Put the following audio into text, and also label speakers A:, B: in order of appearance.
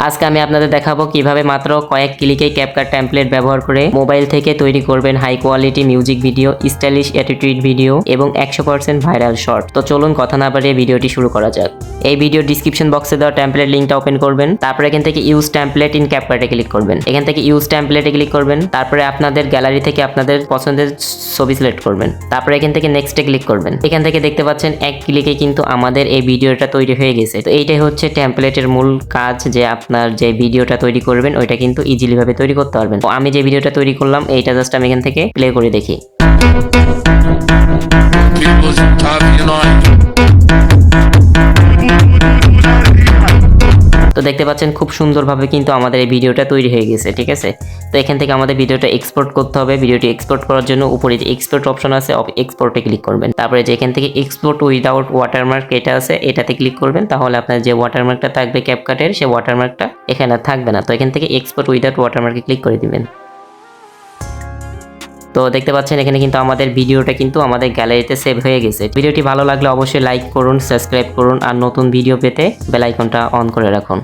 A: আজকে আমি আপনাদের দেখাবো কিভাবে মাত্র কয়েক ক্লিকে ক্যাপকাট টেমপ্লেট ব্যবহার করে মোবাইল থেকে তৈরি করবেন high quality music video, stylish attitude video এবং 100% ভাইরাল শর্ট। তো চলুন কথা না বাড়িয়ে ভিডিওটি শুরু করা যাক। এই ভিডিও ডিসক্রিপশন বক্সে দেওয়া টেমপ্লেট লিঙ্কটা ওপেন করবেন, তারপরে এখান থেকে ইউজ টেমপ্লেট ইন ক্যাপকাটে ক্লিক করবেন। এখান থেকে ইউজ টেমপ্লেটে ক্লিক করবেন, তারপরে আপনাদের গ্যালারি থেকে আপনাদের পছন্দের ছবি সিলেক্ট করবেন, তারপরে এখান থেকে নেক্সটে ক্লিক করবেন। এখান থেকে দেখতে পাচ্ছেন এক ক্লিকে কিন্তু আমাদের এই ভিডিওটা তৈরি হয়ে গেছে। তো এইটাই হচ্ছে টেমপ্লেটের মূল কাজ, যে আপনার যে ভিডিওটা তৈরি করবেন ওইটা কিন্তু ইজিলি ভাবে তৈরি করতে পারবেন। তো আমি যে ভিডিওটা তৈরি করলাম এইটা জাস্ট আমি এখান থেকে প্লে করে দেখি। তো দেখতে পাচ্ছেন খুব সুন্দরভাবে কিন্তু আমাদের এই ভিডিওটা তৈরি হয়ে গেছে, ঠিক আছে। তো এখান থেকে আমাদের ভিডিওটা এক্সপোর্ট করতে হবে। ভিডিওটি এক্সপোর্ট করার জন্য উপরে যে এক্সপোর্ট অপশন আছে, এক্সপোর্টে ক্লিক করবেন। তারপরে যে এখান থেকে এক্সপোর্ট উইদাউট ওয়াটারমার্ক এটা আছে, এটাতে ক্লিক করবেন। তাহলে আপনার যে ওয়াটারমার্কটা থাকবে ক্যাপকাটের, সেই ওয়াটারমার্কটা এখানে থাকবে না। তো এখান থেকে এক্সপোর্ট উইদাউট ওয়াটারমার্কে ক্লিক করে দিবেন। তো দেখতে পাচ্ছেন এখানে কিন্তু আমাদের ভিডিওটা কিন্তু আমাদের গ্যালারিতে সেভ হয়ে গেছে। ভিডিওটি ভালো লাগলে অবশ্যই লাইক করুন, সাবস্ক্রাইব করুন, আর নতুন ভিডিও পেতে বেল আইকনটা অন করে রাখুন।